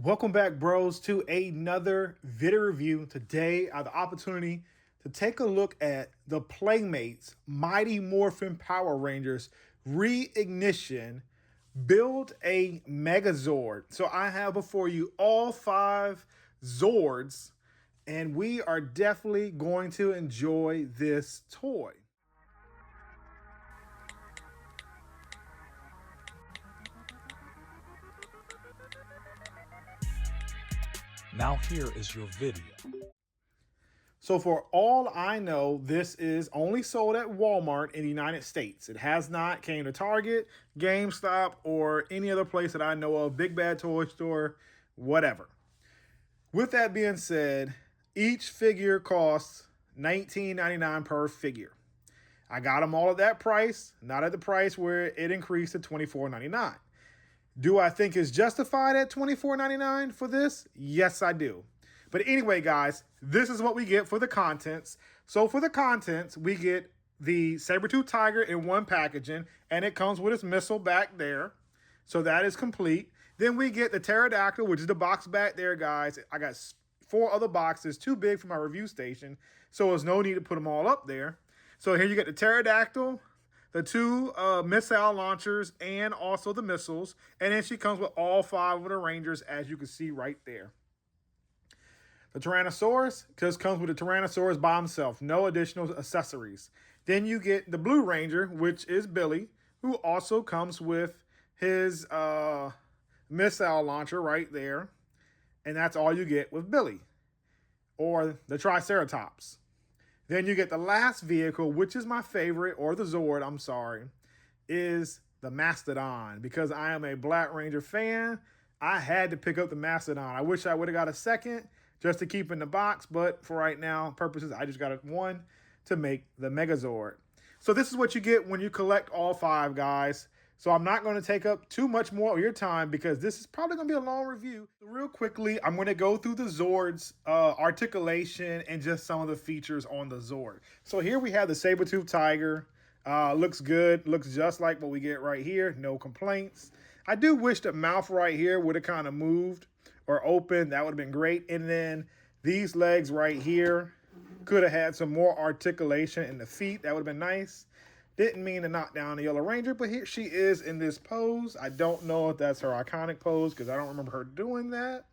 Welcome back, bros, to another video review. Today, I have the opportunity to take a look at the Playmates Mighty Morphin Power Rangers Reignition Build a Megazord. So I have before you all 5 Zords, and we are definitely going to enjoy this toy. Now here is your video. So for all I know, this is only sold at Walmart in the United States. It has not came to Target, GameStop, or any other place that I know of, Big Bad Toy Store, whatever. With that being said, each figure costs $19.99 per figure. I got them all at that price, not at the price where it increased to $24.99. Do I think it's justified at $24.99 for this? Yes, I do. But anyway, guys, this is what we get for the contents. So for the contents, we get the Sabertooth Tiger in one packaging, and it comes with its missile back there. So that is complete. Then we get the Pterodactyl, which is the box back there, guys. I got 4 other boxes, too big for my review station, so there's no need to put them all up there. So here you get the Pterodactyl, the 2 missile launchers, and also the missiles. And then she comes with all 5 of the Rangers, as you can see right there. The Tyrannosaurus just comes with the Tyrannosaurus by himself, no additional accessories. Then you get the Blue Ranger, which is Billy, who also comes with his missile launcher right there. And that's all you get with Billy, or the Triceratops. Then you get the last vehicle, which is my favorite, or the Zord, I'm sorry, is the Mastodon. Because I am a Black Ranger fan, I had to pick up the Mastodon. I wish I would have got a second just to keep in the box, but for right now purposes, I just got one to make the Megazord. So this is what you get when you collect all 5, guys. So I'm not going to take up too much more of your time because this is probably going to be a long review. Real quickly, I'm going to go through the Zord's articulation and just some of the features on the Zord. So here we have the Sabertooth Tiger. Looks good. Looks just like what we get right here. No complaints. I do wish the mouth right here would have kind of moved or opened. That would have been great. And then these legs right here could have had some more articulation in the feet. That would have been nice. Didn't mean to knock down the Yellow Ranger, but here she is in this pose. I don't know if that's her iconic pose because I don't remember her doing that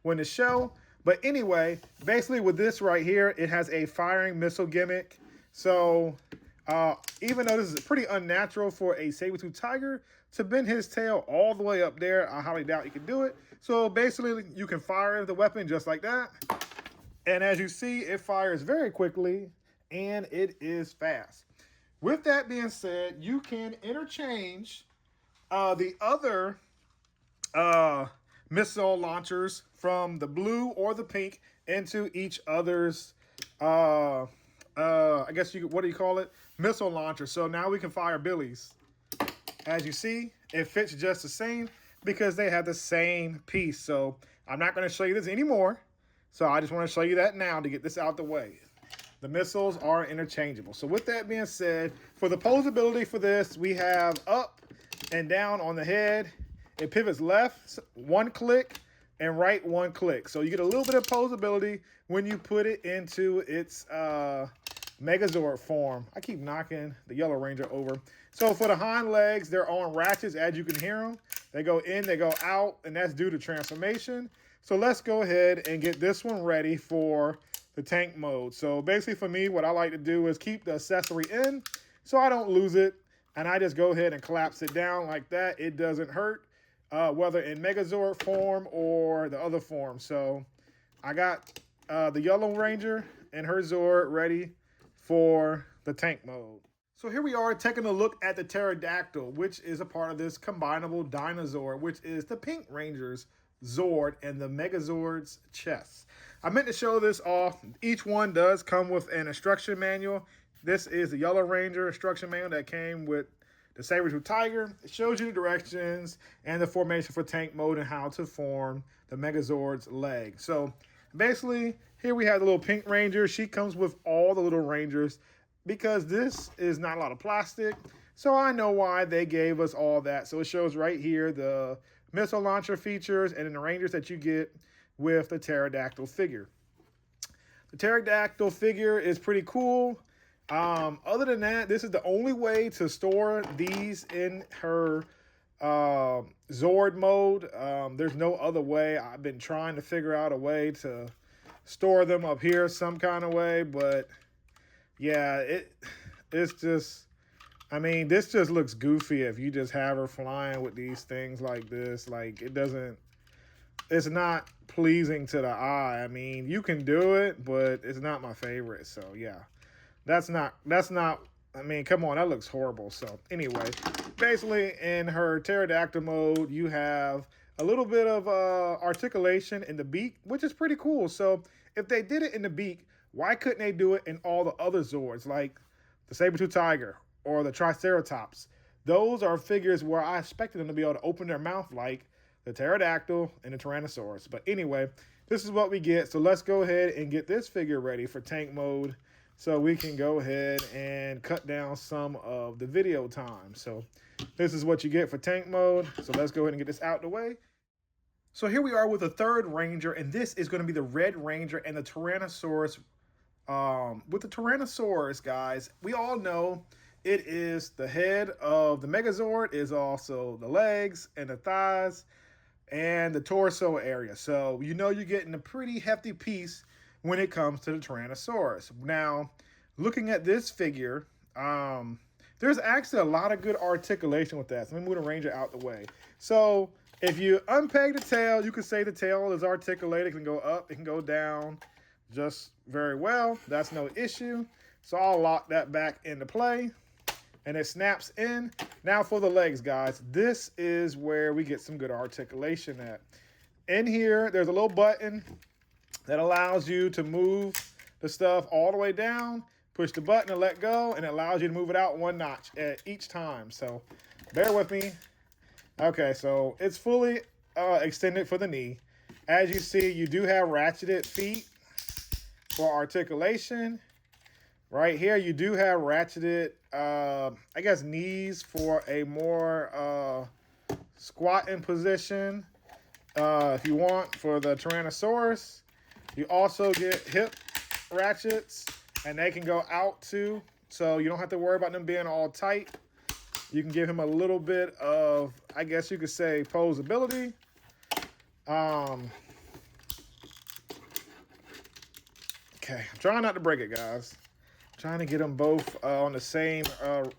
when the show. But anyway, basically with this right here, it has a firing missile gimmick. So even though this is pretty unnatural for a Sabertooth Tiger to bend his tail all the way up there, I highly doubt you can do it. So basically, you can fire the weapon just like that. And as you see, it fires very quickly and it is fast. With that being said, you can interchange the other missile launchers from the blue or the pink into each other's, I guess what do you call it? Missile launcher. So now we can fire Billy's. As you see, it fits just the same because they have the same piece. So I'm not going to show you this anymore. So I just want to show you that now to get this out the way. The missiles are interchangeable. So with that being said, for the posability for this, we have up and down on the head. It pivots left 1 click and right 1 click. So you get a little bit of posability when you put it into its Megazord form. I keep knocking the Yellow Ranger over. So for the hind legs, they're on ratchets, as you can hear them. They go in, they go out, and that's due to transformation. So let's go ahead and get this one ready for the tank mode. So basically for me, what I like to do is keep the accessory in so I don't lose it. And I just go ahead and collapse it down like that. It doesn't hurt, whether in Megazord form or the other form. So I got the Yellow Ranger and her Zord ready for the tank mode. So here we are taking a look at the Pterodactyl, which is a part of this Combinable Dinosaur, which is the Pink Ranger's Zord and the Megazord's chest. I meant to show this off. Each one does come with an instruction manual. This is the Yellow Ranger instruction manual that came with the Sabertooth Tiger. It shows you the directions and the formation for tank mode and how to form the Megazord's leg. So basically, here we have the little Pink Ranger. She comes with all the little Rangers because this is not a lot of plastic. So I know why they gave us all that. So it shows right here the missile launcher features and the rangers that you get with the Pterodactyl figure. The Pterodactyl figure is pretty cool. Other than that, this is the only way to store these in her Zord mode. There's no other way. I've been trying to figure out a way to store them up here some kind of way, but yeah, it's just, I mean, this just looks goofy if you just have her flying with these things like this. Like, it's not pleasing to the eye. I mean, you can do it, but it's not my favorite. So yeah, that's not, I mean, come on, that looks horrible. So anyway, basically in her Pterodactyl mode, you have a little bit of articulation in the beak, which is pretty cool. So if they did it in the beak, why couldn't they do it in all the other Zords, like the Sabertooth Tiger or the Triceratops? Those are figures where I expected them to be able to open their mouth like the Pterodactyl and the Tyrannosaurus. But anyway, this is what we get. So let's go ahead and get this figure ready for tank mode so we can go ahead and cut down some of the video time. So this is what you get for tank mode. So let's go ahead and get this out the way. So here we are with the third Ranger, and this is going to be the Red Ranger and the Tyrannosaurus. With the Tyrannosaurus, guys, we all know it is the head of the Megazord, is also the legs and the thighs and the torso area. So you know you're getting a pretty hefty piece when it comes to the Tyrannosaurus. Now, looking at this figure, there's actually a lot of good articulation with that. So let me move the Ranger out the way. So if you unpeg the tail, you can say the tail is articulated. It can go up, it can go down just very well. That's no issue. So I'll lock that back into play and it snaps in. Now for the legs, guys, this is where we get some good articulation at. In here, there's a little button that allows you to move the stuff all the way down. Push the button and let go, and it allows you to move it out one notch at each time. So bear with me. Okay, so it's fully extended for the knee. As you see, you do have ratcheted feet for articulation. Right here, you do have ratcheted, I guess, knees for a more squatting position. If you want, for the Tyrannosaurus. You also get hip ratchets, and they can go out too. So you don't have to worry about them being all tight. You can give him a little bit of, I guess you could say, posability. Okay, I'm trying not to break it, guys. I'm trying to get them both on the same,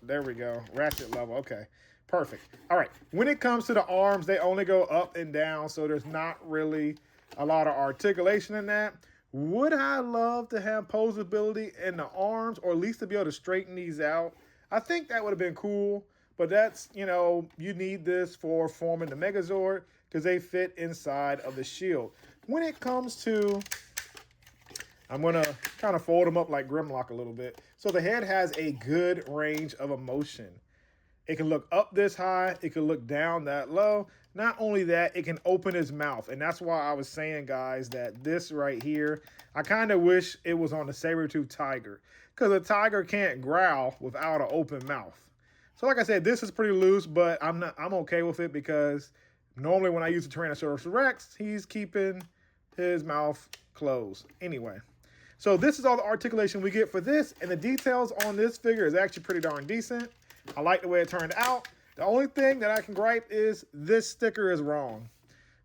there we go, ratchet level. Okay, perfect. All right, when it comes to the arms, they only go up and down, so there's not really a lot of articulation in that. Would I love to have posability in the arms, or at least to be able to straighten these out? I think that would have been cool, but that's, you know, you need this for forming the Megazord because they fit inside of the shield. When it comes to, I'm going to kind of fold them up like Grimlock a little bit. So the head has a good range of motion. It can look up this high. It can look down that low. Not only that, it can open his mouth. And that's why I was saying, guys, that this right here, I kind of wish it was on the Sabertooth Tiger, because a tiger can't growl without an open mouth. So like I said, this is pretty loose, but I'm okay with it because normally when I use the Tyrannosaurus Rex, he's keeping his mouth closed. Anyway, so this is all the articulation we get for this, and the details on this figure is actually pretty darn decent. I like the way it turned out. The only thing that I can gripe is this sticker is wrong.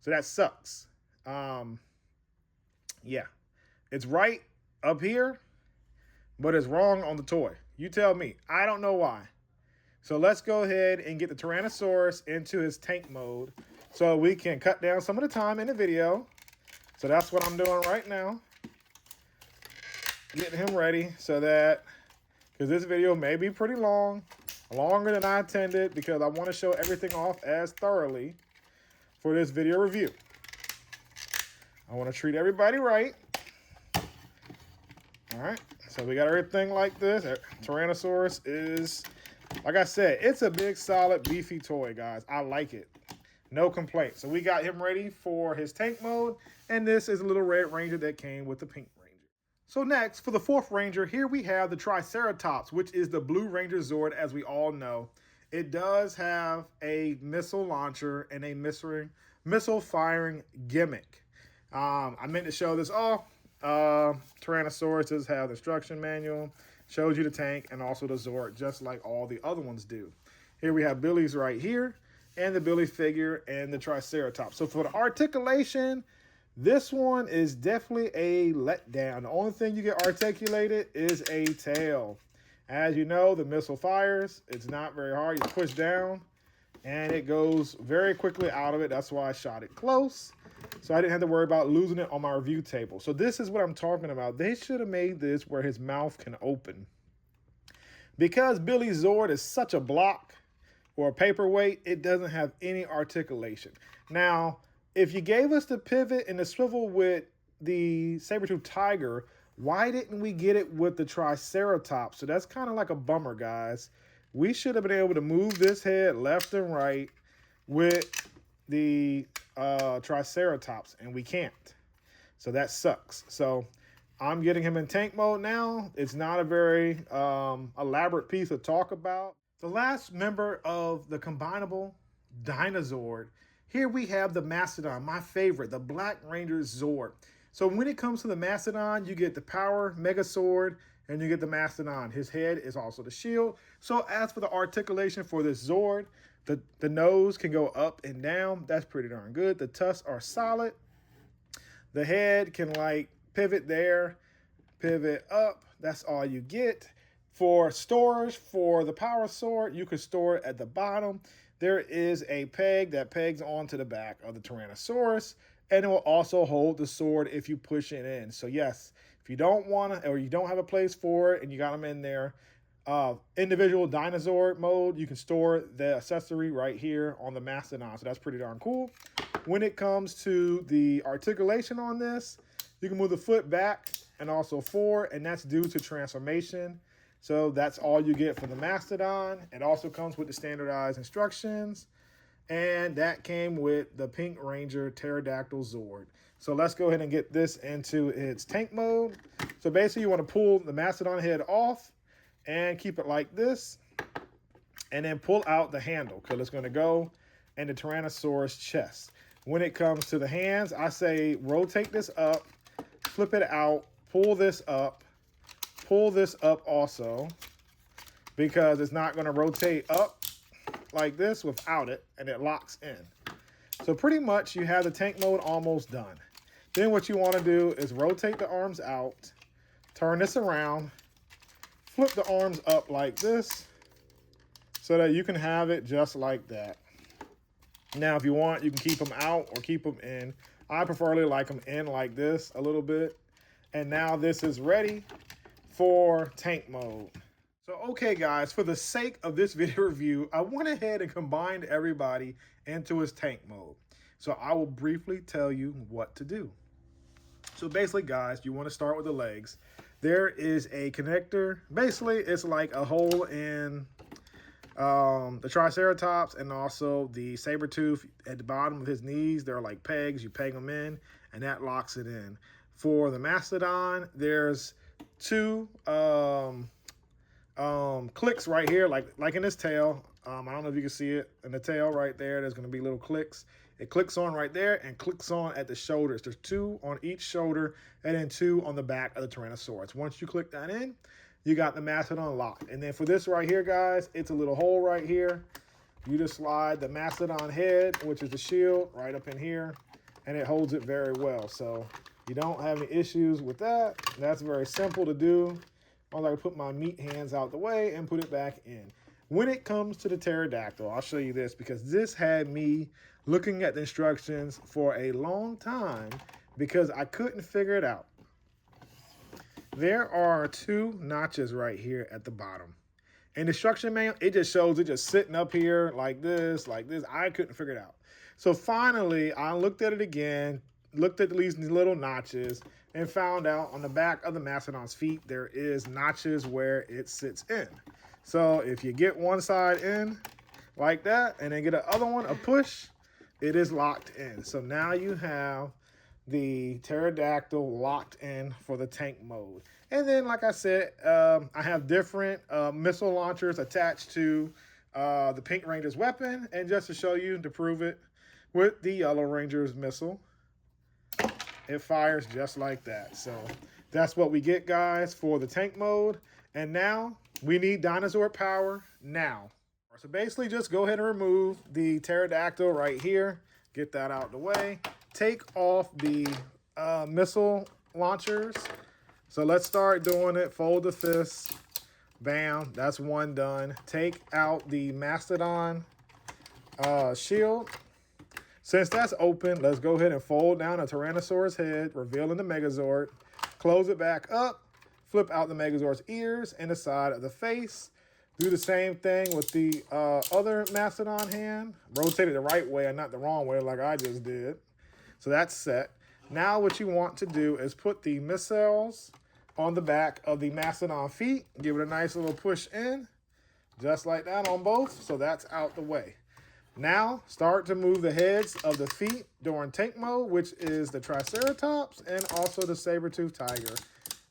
So that sucks. Yeah, it's right up here, but it's wrong on the toy. You tell me. I don't know why. So let's go ahead and get the Tyrannosaurus into his tank mode so we can cut down some of the time in the video. So that's what I'm doing right now. Getting him ready so that, because this video may be pretty long, longer than I intended, because I want to show everything off as thoroughly for this video review. I want to treat everybody right. All right, so we got everything like this. Tyrannosaurus is, like I said, it's a big, solid, beefy toy, guys. I like it. No complaints. So we got him ready for his tank mode, and this is a little red ranger that came with the pink ranger. So next, for the fourth ranger, here we have the Triceratops, which is the Blue Ranger Zord, as we all know. it does have a missile launcher and a missile firing gimmick. I meant to show this off. Tyrannosaurus does have the instruction manual, shows you the tank and also the Zord, just like all the other ones do. Here we have Billy's right here, and the Billy figure and the Triceratops. So for the articulation, this one is definitely a letdown. The only thing you get articulated is a tail. As you know, the missile fires. It's not very hard. You push down, and it goes very quickly out of it. That's why I shot it close, so I didn't have to worry about losing it on my review table. So this is what I'm talking about. They should have made this where his mouth can open. Because Billy Zord is such a block or a paperweight, it doesn't have any articulation. Now, if you gave us the pivot and the swivel with the Sabertooth Tiger, why didn't we get it with the Triceratops? So that's kind of like a bummer, guys. We should have been able to move this head left and right with the Triceratops, and we can't. So that sucks. So I'm getting him in tank mode now. It's not a very elaborate piece to talk about. The last member of the Combinable Dinozord. Here we have the Mastodon, my favorite, the Black Ranger Zord. So when it comes to the Mastodon, you get the Power Megazord and you get the Mastodon. His head is also the shield. So as for the articulation for this Zord, the nose can go up and down. That's pretty darn good. The tusks are solid. The head can like pivot there, pivot up. That's all you get. For storage, for the Power Sword, you can store it at the bottom. There is a peg that pegs onto the back of the Tyrannosaurus, and it will also hold the sword if you push it in. So yes, if you don't want to, or you don't have a place for it and you got them in there, individual dinosaur mode, you can store the accessory right here on the Mastodon. So that's pretty darn cool. When it comes to the articulation on this, you can move the foot back and also forward, and that's due to transformation. So that's all you get for the Mastodon. It also comes with the standardized instructions, and that came with the Pink Ranger Pterodactyl Zord. So let's go ahead and get this into its tank mode. So basically you want to pull the Mastodon head off and keep it like this, and then pull out the handle because it's going to go in the Tyrannosaurus chest. When it comes to the hands, I say rotate this up, flip it out, pull this up also, because it's not going to rotate up like this without it, and it locks in. So pretty much you have the tank mode almost done. Then what you want to do is rotate the arms out, turn this around, flip the arms up like this so that you can have it just like that. Now, if you want, you can keep them out or keep them in. I preferably like them in like this a little bit. And now this is ready for tank mode. So, okay, guys, for the sake of this video review, I went ahead and combined everybody into his tank mode. So I will briefly tell you what to do. So basically, guys, you want to start with the legs. There is a connector. Basically, it's like a hole in the Triceratops and also the Sabertooth at the bottom of his knees. They're like pegs. You peg them in, and that locks it in. For the Mastodon, there's two clicks right here, like in his tail. I don't know if you can see it in the tail right there. There's going to be little clicks. It clicks on right there and clicks on at the shoulders. There's two on each shoulder and then two on the back of the Tyrannosaurus. Once you click that in, you got the Mastodon locked. And then for this right here, guys, it's a little hole right here. You just slide the Mastodon head, which is the shield, right up in here, and it holds it very well. So you don't have any issues with that. That's very simple to do. I like to put my meat hands out the way and put it back in. When it comes to the Pterodactyl, I'll show you this because this had me looking at the instructions for a long time because I couldn't figure it out. There are two notches right here at the bottom. In the instruction manual, it just shows it just sitting up here like this, like this. I couldn't figure it out. So finally, I looked at it again, looked at these little notches, and found out on the back of the Mastodon's feet, there is notches where it sits in. So if you get one side in like that, and then get the other one a push, it is locked in. So now you have the Pterodactyl locked in for the tank mode. And then, like I said, I have different missile launchers attached to the Pink Ranger's weapon, and just to show you, to prove it, with the Yellow Ranger's missile. It fires just like that. So that's what we get, guys, for the tank mode. And now we need dinosaur power now. So basically just go ahead and remove the Pterodactyl right here. Get that out of the way. Take off the missile launchers. So let's start doing it. Fold the fist. Bam. That's one done. Take out the Mastodon shield. Since that's open, let's go ahead and fold down a Tyrannosaurus head, revealing the Megazord. Close it back up. Flip out the Megazord's ears and the side of the face. Do the same thing with the other Mastodon hand. Rotate it the right way and not the wrong way like I just did. So that's set. Now what you want to do is put the missiles on the back of the Mastodon feet. Give it a nice little push in. Just like that on both. So that's out the way. Now, start to move the heads of the feet during tank mode, which is the Triceratops and also the Sabertooth Tiger.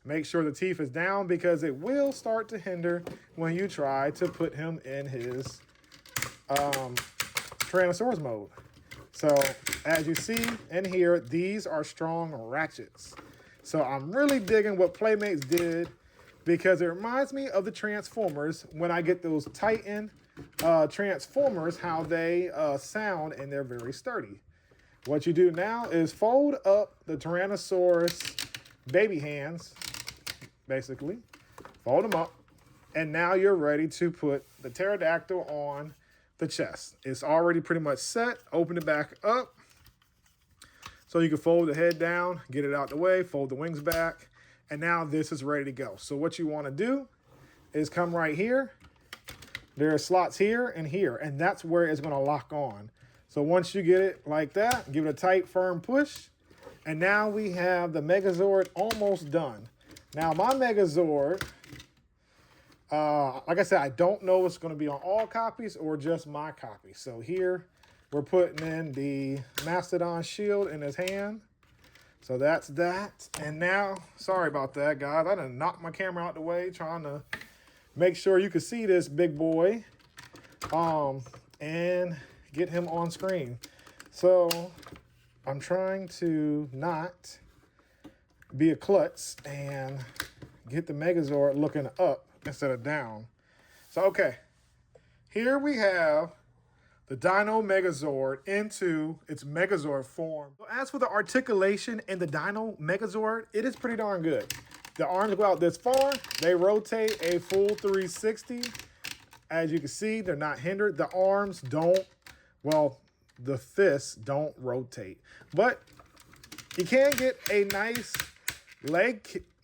Make sure the teeth is down because it will start to hinder when you try to put him in his Tyrannosaurus mode. So, as you see and hear, these are strong ratchets. So, I'm really digging what Playmates did because it reminds me of the Transformers when I get those Titan Transformers, how they sound, and they're very sturdy. What you do now is fold up the Tyrannosaurus baby hands, basically. Fold them up, and now you're ready to put the Pterodactyl on the chest. It's already pretty much set. Open it back up so you can fold the head down, get it out the way, fold the wings back, and now this is ready to go. So what you want to do is come right here. There are slots here, and that's where it's going to lock on. So once you get it like that, give it a tight, firm push. And now we have the Megazord almost done. Now my Megazord, like I said, I don't know if it's going to be on all copies or just my copy. So here we're putting in the Mastodon shield in his hand. So that's that. And now, sorry about that, guys. I done knocked my camera out the way trying to make sure you can see this big boy and get him on screen. So I'm trying to not be a klutz and get the Megazord looking up instead of down. So, okay, here we have the Dino Megazord into its Megazord form. So as for the articulation in the Dino Megazord, it is pretty darn good. The arms go out this far. They rotate a full 360. As you can see, they're not hindered. The arms don't, well, the fists don't rotate. But you can get a nice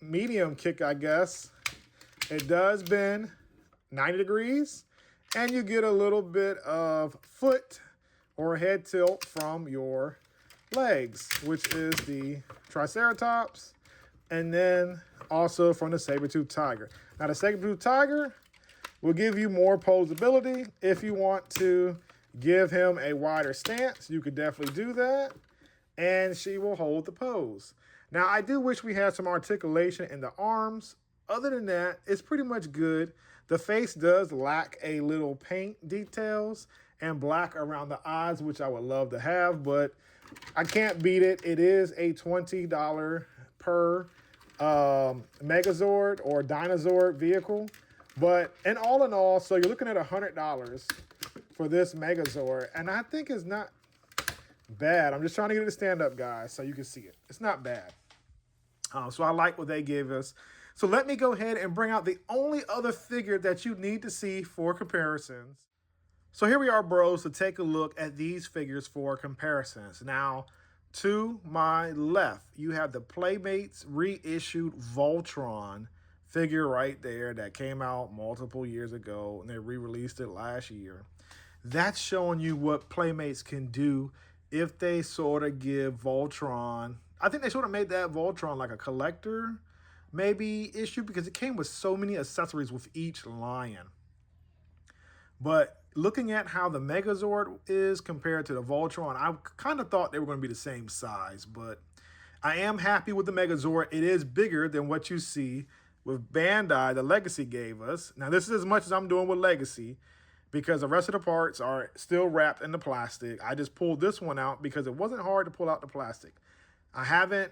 medium kick, I guess. It does bend 90 degrees. And you get a little bit of foot or head tilt from your legs, which is the Triceratops. And then also from the Sabertooth Tiger. Now the Sabertooth Tiger will give you more posability. If you want to give him a wider stance, you could definitely do that. And she will hold the pose. Now I do wish we had some articulation in the arms. Other than that, it's pretty much good. The face does lack a little paint details and black around the eyes, which I would love to have, but I can't beat it. It is a $20 per Megazord or Dinozord vehicle. But in all, so you're looking at $100 for this Megazord, and I think it's not bad. I'm just trying to get it to stand up, guys, so you can see it. It's not bad. So I like what they gave us. So let me go ahead and bring out the only other figure that you need to see for comparisons. So here we are, bros, to take a look at these figures for comparisons. Now, to my left, you have the Playmates reissued Voltron figure right there that came out multiple years ago, and they re-released it last year. That's showing you what Playmates can do if they sort of give Voltron, I think they sort of made that Voltron like a collector maybe issue because it came with so many accessories with each lion. But looking at how the Megazord is compared to the Voltron, I kind of thought they were going to be the same size, but I am happy with the Megazord. It is bigger than what you see with Bandai, the Legacy gave us. Now, this is as much as I'm doing with Legacy because the rest of the parts are still wrapped in the plastic. I just pulled this one out because it wasn't hard to pull out the plastic. I haven't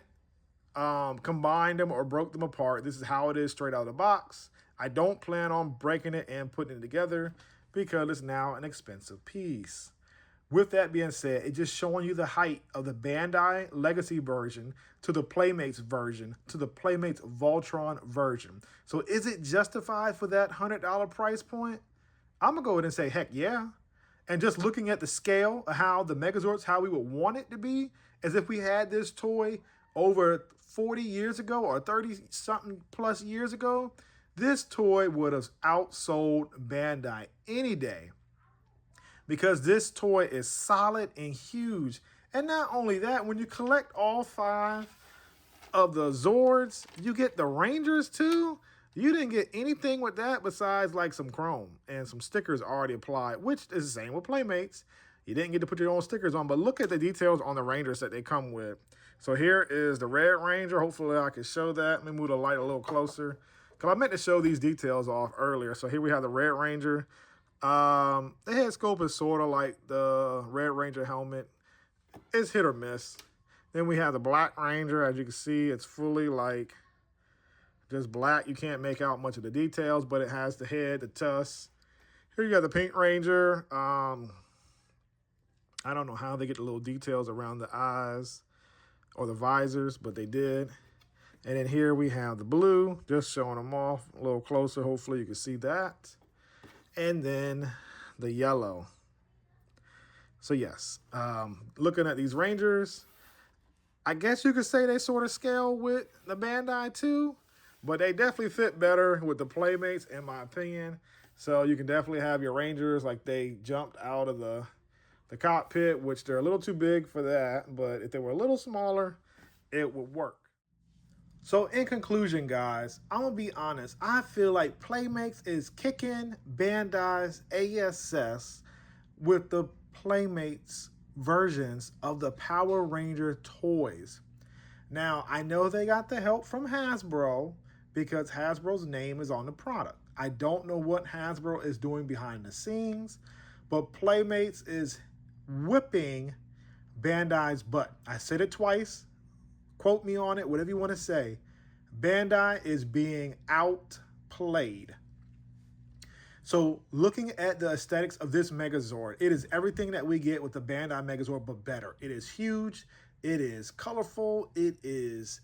combined them or broke them apart. This is how it is straight out of the box. I don't plan on breaking it and putting it together because it's now an expensive piece. With that being said, it's just showing you the height of the Bandai Legacy version to the Playmates version to the Playmates Voltron version. So is it justified for that $100 price point? I'm going to go ahead and say, heck yeah. And just looking at the scale of how the Megazords, how we would want it to be, as if we had this toy over 40 years ago or 30-something plus years ago, this toy would have outsold Bandai any day. Because this toy is solid and huge. And not only that, when you collect all 5 of the Zords, you get the Rangers too. You didn't get anything with that besides like some chrome and some stickers already applied, which is the same with Playmates. You didn't get to put your own stickers on, but look at the details on the Rangers that they come with. So here is the Red Ranger. Hopefully I can show that. Let me move the light a little closer, because I meant to show these details off earlier. So here we have the Red Ranger. The head sculpt is sort of like the Red Ranger helmet. It's hit or miss. Then we have the Black Ranger. As you can see, it's fully like just black. You can't make out much of the details, but it has the head, the tusks. Here you got the Pink Ranger. I don't know how they get the little details around the eyes or the visors, but they did. And then here we have the blue, just showing them off a little closer. Hopefully you can see that. And then the yellow. So yes, looking at these Rangers, I guess you could say they sort of scale with the Bandai too, but they definitely fit better with the Playmates in my opinion. So you can definitely have your Rangers like they jumped out of the cockpit, which they're a little too big for that, but if they were a little smaller, it would work. So in conclusion, guys, I'm going to be honest. I feel like Playmates is kicking Bandai's ASS with the Playmates versions of the Power Ranger toys. Now, I know they got the help from Hasbro because Hasbro's name is on the product. I don't know what Hasbro is doing behind the scenes, but Playmates is whipping Bandai's butt. I said it twice. Quote me on it, whatever you want to say. Bandai is being outplayed. So looking at the aesthetics of this Megazord, it is everything that we get with the Bandai Megazord, but better. It is huge. It is colorful. It is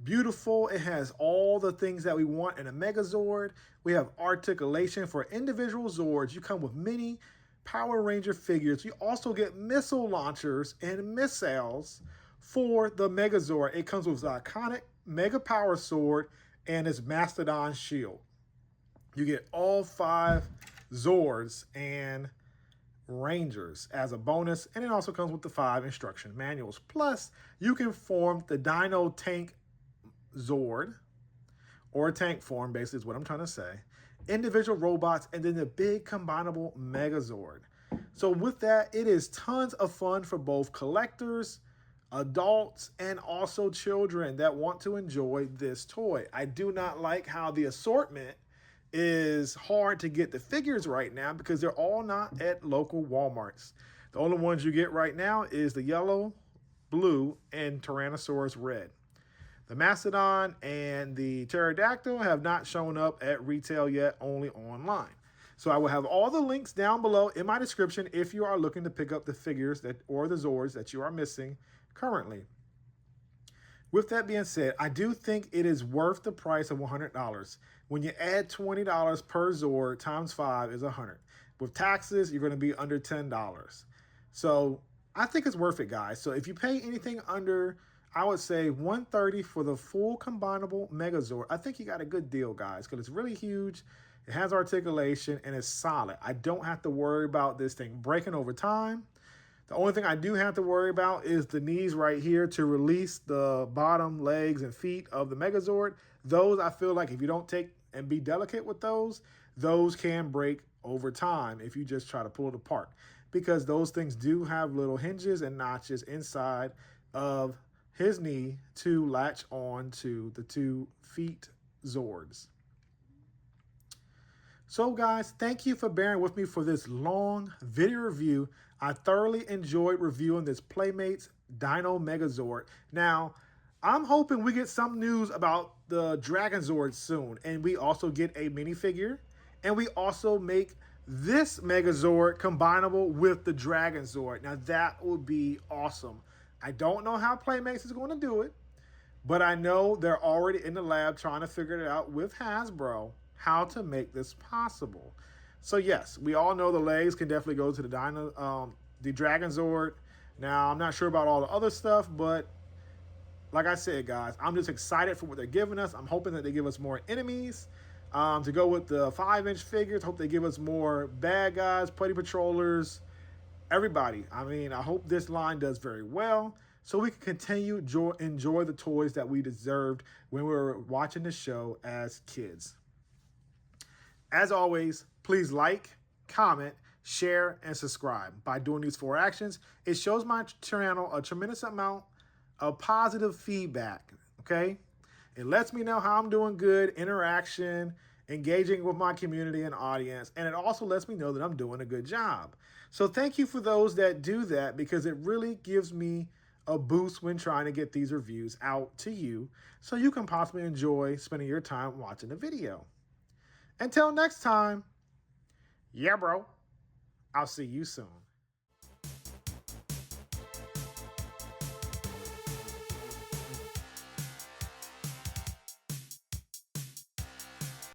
beautiful. It has all the things that we want in a Megazord. We have articulation for individual Zords. You come with mini Power Ranger figures. You also get missile launchers and missiles for the Megazord. It comes with the iconic Mega Power Sword and its Mastodon shield. You get all 5 Zords and Rangers as a bonus, and it also comes with the 5 instruction manuals. Plus, you can form the Dino Tank Zord, or tank form, basically is what I'm trying to say. Individual robots, and then the big combinable Megazord. So with that, it is tons of fun for both collectors, adults, and also children that want to enjoy this toy. I do not like how the assortment is hard to get the figures right now because they're all not at local Walmarts. The only ones you get right now is the yellow, blue, and Tyrannosaurus red. The Mastodon and the Pterodactyl have not shown up at retail yet, only online. So I will have all the links down below in my description if you are looking to pick up the figures that or the Zords that you are missing currently. With that being said, I do think it is worth the price of $100. When you add $20 per Zord times 5 is $100. With taxes, you're going to be under $10. So I think it's worth it, guys. So if you pay anything under, I would say $130 for the full combinable Megazord, I think you got a good deal, guys, because it's really huge. It has articulation and it's solid. I don't have to worry about this thing breaking over time. The only thing I do have to worry about is the knees right here to release the bottom legs and feet of the Megazord. Those, I feel like if you don't take and be delicate with those can break over time if you just try to pull it apart, because those things do have little hinges and notches inside of his knee to latch on to the 2 feet Zords. So guys, thank you for bearing with me for this long video review. I thoroughly enjoyed reviewing this Playmates Dino Megazord. Now, I'm hoping we get some news about the Dragonzord soon, and we also get a minifigure, and we also make this Megazord combinable with the Dragonzord. Now that would be awesome. I don't know how Playmates is going to do it, but I know they're already in the lab trying to figure it out with Hasbro how to make this possible. So yes, we all know the legs can definitely go to the Dragonzord. Now I'm not sure about all the other stuff, but like I said, guys, I'm just excited for what they're giving us. I'm hoping that they give us more enemies to go with the 5-inch figures. Hope they give us more bad guys, putty patrollers, everybody. I mean, I hope this line does very well so we can continue enjoy the toys that we deserved when we were watching the show as kids. As always, please like, comment, share, and subscribe. By doing these 4 actions, it shows my channel a tremendous amount of positive feedback, okay? It lets me know how I'm doing good, interaction, engaging with my community and audience, and it also lets me know that I'm doing a good job. So thank you for those that do that, because it really gives me a boost when trying to get these reviews out to you so you can possibly enjoy spending your time watching the video. Until next time, yeah, bro, I'll see you soon.